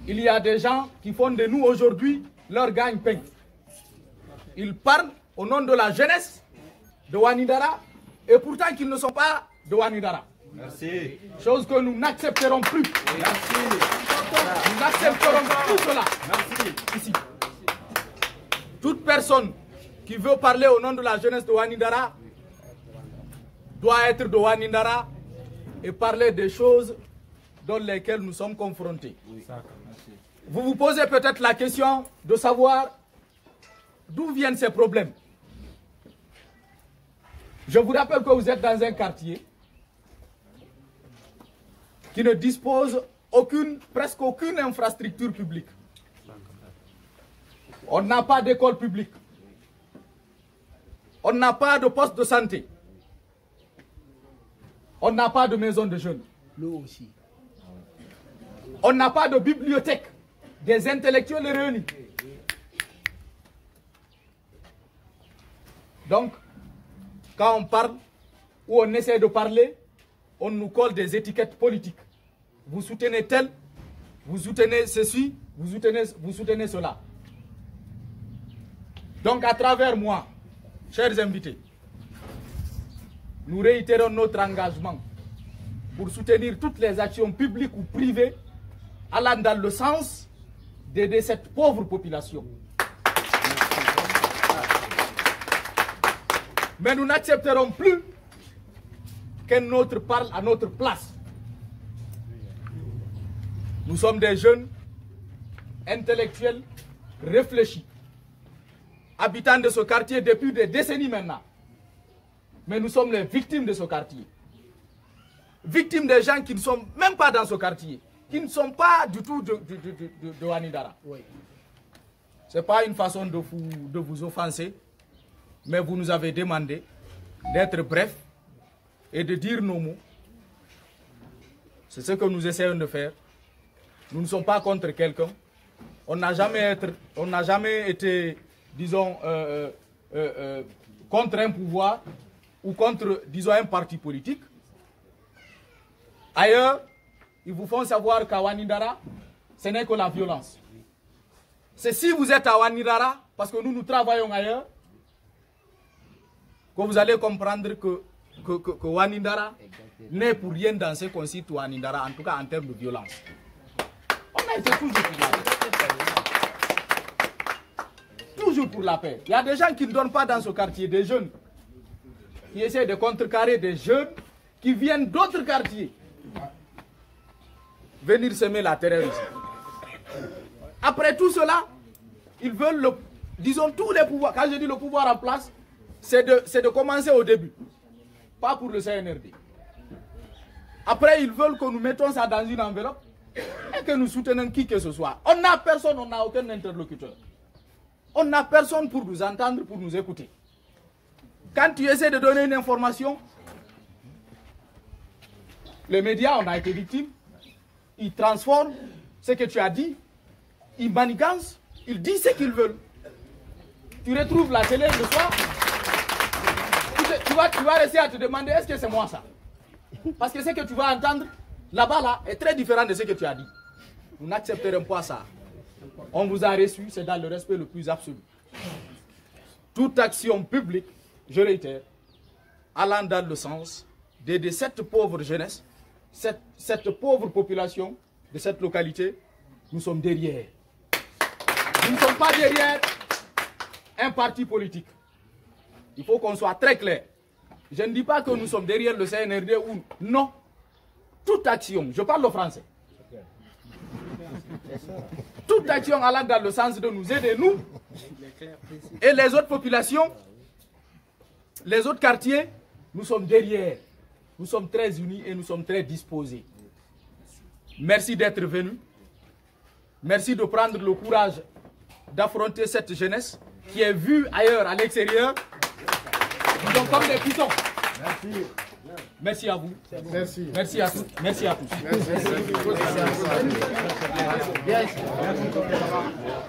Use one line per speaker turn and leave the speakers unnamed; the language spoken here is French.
il y a des gens qui font de nous aujourd'hui leur gagne-pain. Ils parlent au nom de la jeunesse de Ouanidara et pourtant qu'ils ne sont pas de Ouanidara.
Merci.
Chose que nous n'accepterons plus.
Merci.
Nous n'accepterons plus cela.
Merci.
Ici. Toute personne qui veut parler au nom de la jeunesse de Ouanidara doit être de Ouanidara et parler des choses dans lesquelles nous sommes confrontés. Vous vous posez peut-être la question de savoir d'où viennent ces problèmes. Je vous rappelle que vous êtes dans un quartier qui ne dispose presque aucune infrastructure publique. On n'a pas d'école publique. On n'a pas de poste de santé. On n'a pas de maison de jeunes.
L'eau aussi.
On n'a pas de bibliothèque. Des intellectuels réunis. Donc, quand on parle ou on essaie de parler, on nous colle des étiquettes politiques. Vous soutenez tel, vous soutenez ceci, vous soutenez cela. Donc, à travers moi, chers invités, nous réitérons notre engagement pour soutenir toutes les actions publiques ou privées allant dans le sens d'aider cette pauvre population. Mais nous n'accepterons plus qu'un autre parle à notre place. Nous sommes des jeunes intellectuels réfléchis, habitants de ce quartier depuis des décennies maintenant. Mais nous sommes les victimes de ce quartier. Victimes des gens qui ne sont même pas dans ce quartier, qui ne sont pas du tout de Ouanidara.
Oui.
Ce n'est pas une façon de vous offenser, mais vous nous avez demandé d'être bref et de dire nos mots. C'est ce que nous essayons de faire. Nous ne sommes pas contre quelqu'un. On n'a jamais été, disons, contre un pouvoir ou contre, disons, un parti politique. Ailleurs, ils vous font savoir qu'à Ouanidara, ce n'est que la violence. C'est si vous êtes à Ouanidara, parce que nous travaillons ailleurs, que vous allez comprendre que Ouanidara n'est pour rien dans ce qu'on cite Ouanidara, en tout cas en termes de violence. On a été toujours pour la paix. Toujours pour la paix. Il y a des gens qui ne donnent pas dans ce quartier, des jeunes qui essaient de contrecarrer des jeunes qui viennent d'autres quartiers venir semer la terreur ici. Après tout cela, ils veulent, disons, tous les pouvoirs. Quand je dis le pouvoir en place, c'est de commencer au début. Pas pour le CNRD. Après, ils veulent que nous mettons ça dans une enveloppe et que nous soutenons qui que ce soit. On n'a personne, on n'a aucun interlocuteur. On n'a personne pour nous entendre, pour nous écouter. Quand tu essaies de donner une information, les médias, on a été victimes. Ils transforment ce que tu as dit, ils manigancent, ils disent ce qu'ils veulent. Tu retrouves la télé le soir, tu vas rester à te demander est-ce que c'est moi ça? Parce que ce que tu vas entendre là-bas là, est très différent de ce que tu as dit. Nous n'accepterons pas ça. On vous a reçu, c'est dans le respect le plus absolu. Toute action publique, je réitère, allant dans le sens d'aider cette pauvre jeunesse, cette pauvre population de cette localité, nous sommes derrière. Nous ne sommes pas derrière un parti politique. Il faut qu'on soit très clair. Je ne dis pas que nous sommes derrière le CNRD ou non. Toute action, je parle le français. Toute action allant dans le sens de nous aider, nous, et les autres populations, les autres quartiers, nous sommes derrière. Nous sommes très unis et nous sommes très disposés. Merci d'être venus. Merci de prendre le courage d'affronter cette jeunesse qui est vue ailleurs, à l'extérieur. Nous sommes comme des pitons.
Merci.
Merci à vous.
Merci.
Merci à tous. Merci à tous.
Merci.